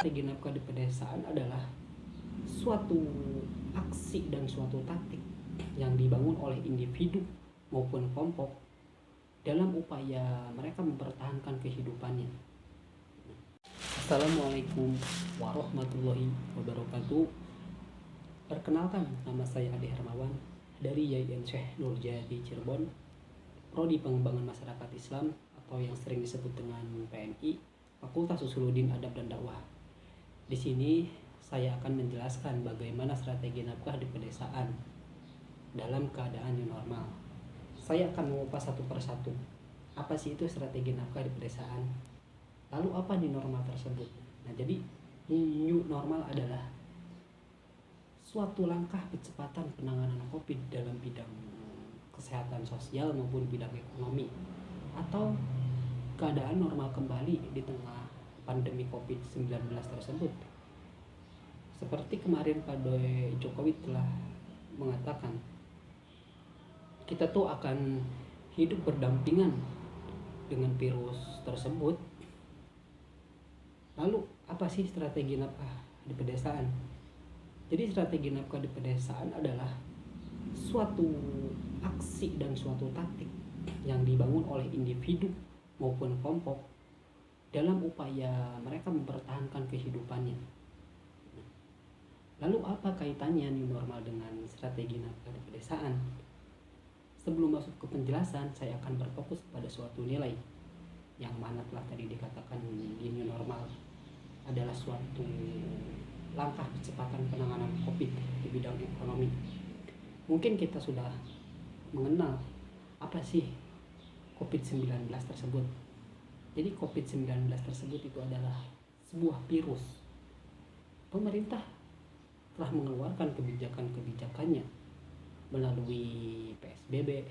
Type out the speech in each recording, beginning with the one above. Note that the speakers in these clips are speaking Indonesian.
Strategi nafkah di pedesaan adalah suatu aksi dan suatu taktik yang dibangun oleh individu maupun kelompok dalam upaya mereka mempertahankan kehidupannya. Assalamualaikum warahmatullahi wabarakatuh. Perkenalkan, nama saya Ade Hermawan dari YIN Syekh Nurjadi Cirebon, Prodi Pengembangan Masyarakat Islam atau yang sering disebut dengan PMI, Fakultas Usuluddin Adab dan Dakwah. Di sini saya akan menjelaskan bagaimana strategi nafkah di pedesaan dalam keadaan new normal. Saya akan mengupas satu persatu. Apa sih itu strategi nafkah di pedesaan? Lalu apa new normal tersebut? Nah, jadi new normal adalah suatu langkah percepatan penanganan COVID dalam bidang kesehatan sosial maupun bidang ekonomi, atau keadaan normal kembali di tengah pandemi COVID-19 tersebut. Seperti kemarin Pak Jokowi telah mengatakan, kita tuh akan hidup berdampingan dengan virus tersebut. Lalu apa sih strategi nafkah di pedesaan? Jadi strategi nafkah di pedesaan adalah suatu aksi dan suatu taktik yang dibangun oleh individu maupun kelompok dalam upaya mereka mempertahankan kehidupannya. Lalu apa kaitannya new normal dengan strategi nafkah di pedesaan? Sebelum masuk ke penjelasan, saya akan berfokus pada suatu nilai yang mana telah tadi dikatakan di new normal adalah suatu langkah percepatan penanganan COVID di bidang ekonomi. Mungkin kita sudah mengenal apa sih COVID-19 tersebut. Jadi COVID-19 tersebut itu adalah sebuah virus. Pemerintah telah mengeluarkan kebijakan-kebijakannya melalui PSBB,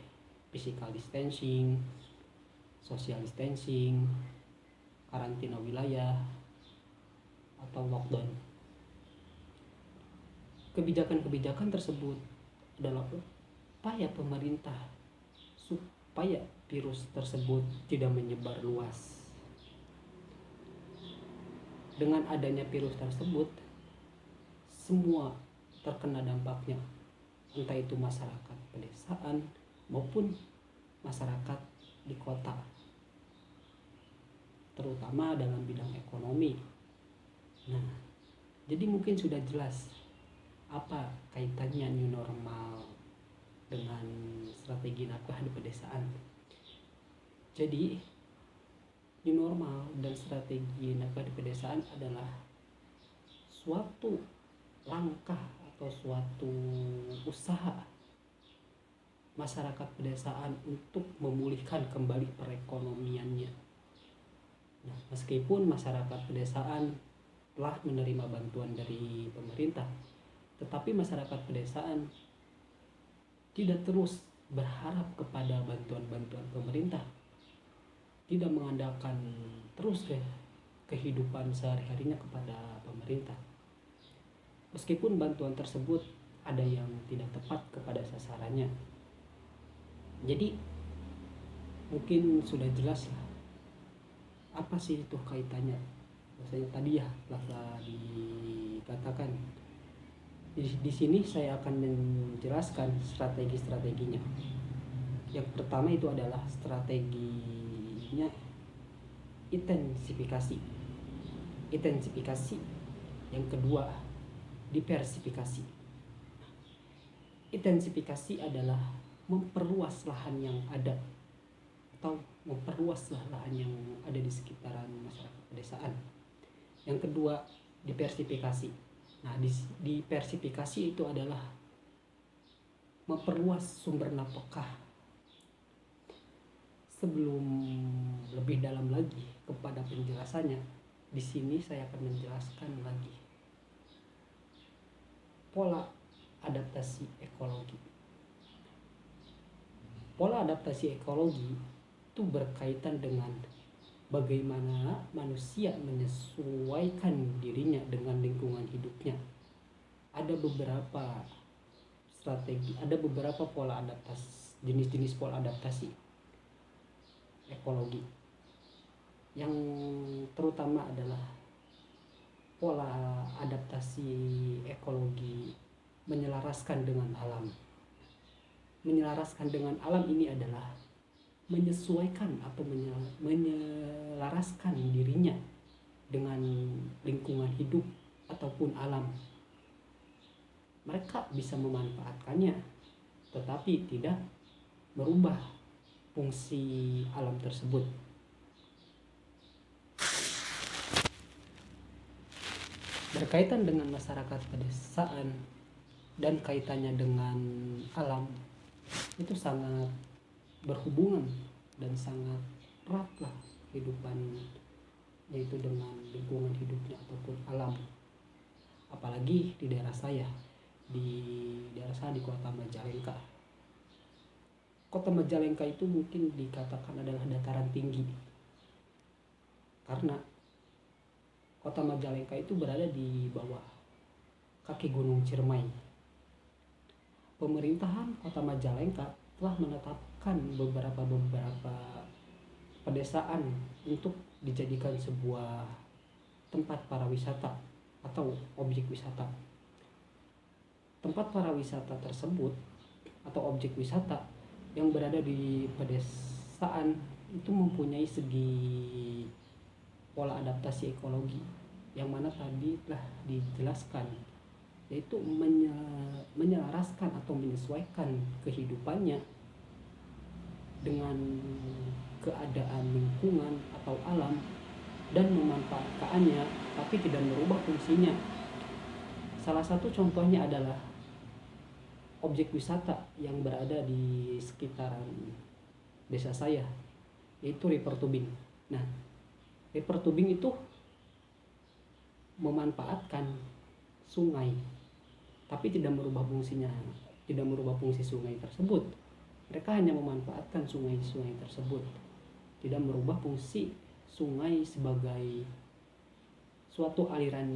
physical distancing, social distancing, karantina wilayah, atau lockdown. Kebijakan-kebijakan tersebut adalah upaya pemerintah supaya virus tersebut tidak menyebar luas. Dengan adanya virus tersebut, semua terkena dampaknya, entah itu masyarakat pedesaan maupun masyarakat di kota, terutama dalam bidang ekonomi. Nah, jadi mungkin sudah jelas apa kaitannya new normal dengan strategi nafkah di pedesaan. Jadi new normal dan strategi nafkah di pedesaan adalah suatu langkah atau suatu usaha masyarakat pedesaan untuk memulihkan kembali perekonomiannya. Nah, meskipun masyarakat pedesaan telah menerima bantuan dari pemerintah, tetapi masyarakat pedesaan tidak terus berharap kepada bantuan-bantuan pemerintah, tidak mengandalkan terus kehidupan sehari-harinya kepada pemerintah. Meskipun bantuan tersebut ada yang tidak tepat kepada sasarannya. Jadi mungkin sudah jelas lah apa sih itu kaitannya. Biasanya tadi ya telah dikatakan. Di sini saya akan menjelaskan strategi-strateginya. Yang pertama itu adalah strateginya intensifikasi. Yang kedua diversifikasi. Intensifikasi adalah memperluas lahan yang ada atau memperluas lahan yang ada di sekitaran masyarakat pedesaan. Yang kedua diversifikasi. Nah, diversifikasi itu adalah memperluas sumber nafkah. Sebelum lebih dalam lagi kepada penjelasannya, di sini saya akan menjelaskan lagi pola adaptasi ekologi. Pola adaptasi ekologi itu berkaitan dengan bagaimana manusia menyesuaikan dirinya dengan lingkungan hidupnya. Ada beberapa strategi, ada beberapa pola adaptasi, jenis-jenis pola adaptasi ekologi. Yang terutama adalah pola adaptasi ekologi menyelaraskan dengan alam. Menyelaraskan dengan alam ini adalah menyesuaikan atau menyelaraskan dirinya dengan lingkungan hidup ataupun alam. Mereka bisa memanfaatkannya, tetapi tidak merubah fungsi alam tersebut. Berkaitan dengan masyarakat pedesaan dan kaitannya dengan alam, itu sangat berhubungan dan sangat erat lah kehidupan, yaitu dengan lingkungan hidupnya ataupun alam. Apalagi di daerah saya, di Kota Majalengka. Kota Majalengka itu mungkin dikatakan adalah dataran tinggi, karena Kota Majalengka itu berada di bawah kaki Gunung Ciremai. Pemerintahan Kota Majalengka telah menetapkan beberapa pedesaan untuk dijadikan sebuah tempat para wisata atau objek wisata. Tempat para wisata tersebut atau objek wisata yang berada di pedesaan itu mempunyai segi pola adaptasi ekologi yang mana tadi telah dijelaskan, yaitu menyelaraskan atau menyesuaikan kehidupannya dengan keadaan lingkungan atau alam dan memanfaatkannya tapi tidak merubah fungsinya. Salah satu contohnya adalah objek wisata yang berada di sekitaran desa saya, yaitu River Tubing. Nah, River Tubing itu memanfaatkan sungai tapi tidak merubah fungsinya, tidak merubah fungsi sungai tersebut. Mereka hanya memanfaatkan sungai-sungai tersebut, tidak merubah fungsi sungai sebagai suatu aliran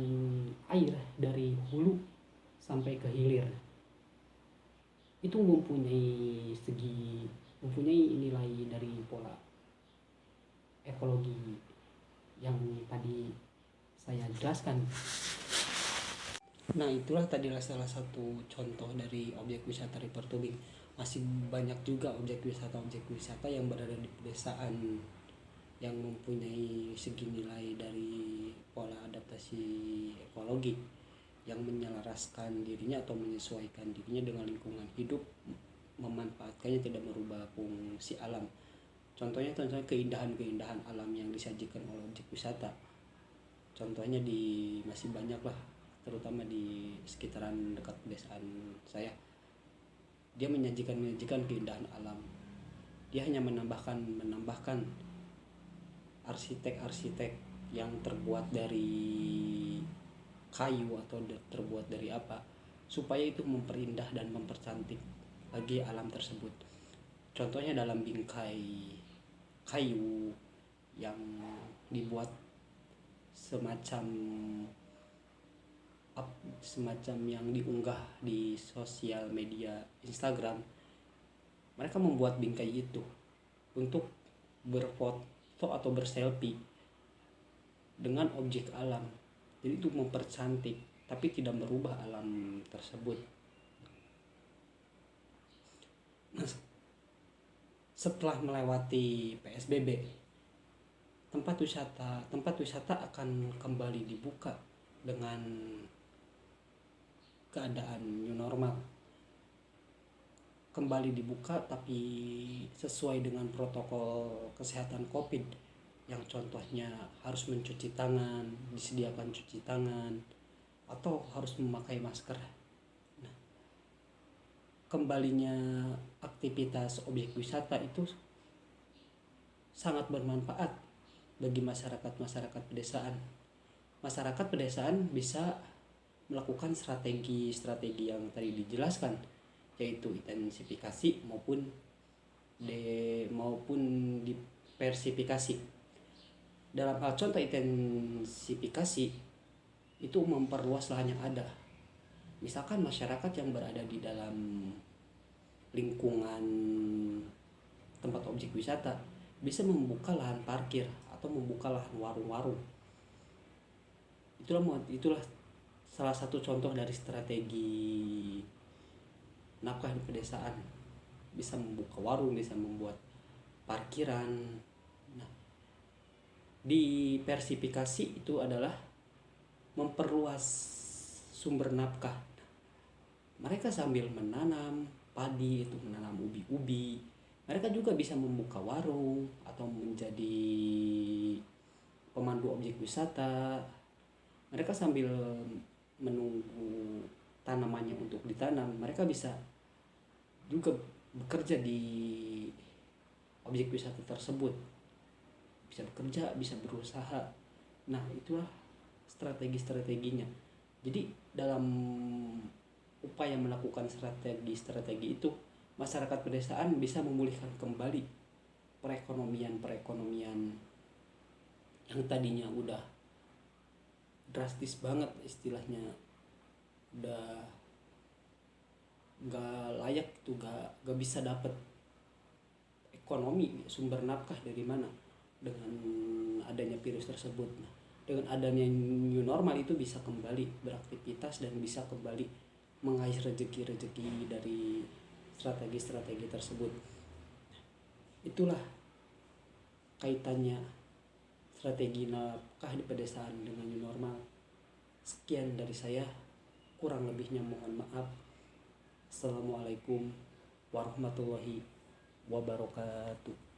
air dari hulu sampai ke hilir. Itu mempunyai nilai dari pola ekologi yang tadi saya jelaskan. Nah, itulah tadilah salah satu contoh dari objek wisata River Tubing. Masih banyak juga objek wisata yang berada di pedesaan yang mempunyai segi nilai dari pola adaptasi ekologi yang menyelaraskan dirinya atau menyesuaikan dirinya dengan lingkungan hidup, memanfaatkannya tidak merubah fungsi alam. Contohnya keindahan alam yang disajikan oleh objek wisata. Contohnya masih banyak lah, terutama di sekitaran dekat pedesaan saya. Dia menyajikan keindahan alam. Dia hanya menambahkan arsitek yang terbuat dari kayu atau terbuat dari apa, supaya itu memperindah dan mempercantik lagi alam tersebut. Contohnya dalam bingkai kayu yang dibuat semacam yang diunggah di sosial media Instagram. Mereka membuat bingkai itu untuk berfoto atau berselfie dengan objek alam. Jadi itu mempercantik tapi tidak merubah alam tersebut. Nah, setelah melewati PSBB, tempat wisata akan kembali dibuka dengan keadaan new normal. Kembali dibuka tapi sesuai dengan protokol kesehatan COVID, yang contohnya harus mencuci tangan, disediakan cuci tangan, atau harus memakai masker. Nah, kembalinya aktivitas objek wisata itu sangat bermanfaat bagi masyarakat pedesaan. Masyarakat pedesaan bisa melakukan strategi yang tadi dijelaskan, yaitu intensifikasi maupun diversifikasi. Dalam hal contoh intensifikasi itu memperluas lahan yang ada. Misalkan masyarakat yang berada di dalam lingkungan tempat objek wisata bisa membuka lahan parkir atau membuka lahan warung-warung. Itulah salah satu contoh dari strategi nafkah di pedesaan. Bisa membuka warung, bisa membuat parkiran. Nah, diversifikasi itu adalah memperluas sumber nafkah. Mereka sambil menanam padi, itu menanam ubi-ubi, mereka juga bisa membuka warung atau menjadi pemandu objek wisata. Mereka sambil menunggu tanamannya untuk ditanam, mereka bisa juga bekerja di objek wisata tersebut, bisa bekerja, bisa berusaha. Nah, itulah strategi-strateginya. Jadi dalam upaya melakukan strategi itu, masyarakat pedesaan bisa memulihkan kembali perekonomian yang tadinya udah drastis banget, istilahnya udah gak layak itu, gak bisa dapat ekonomi, sumber nafkah dari mana dengan adanya virus tersebut. Nah, dengan adanya new normal itu bisa kembali beraktivitas dan bisa kembali mengais rezeki dari strategi-strategi tersebut. Itulah kaitannya strategi nafkah di pedesaan dengan new normal. Sekian dari saya, kurang lebihnya mohon maaf. Assalamualaikum warahmatullahi wabarakatuh.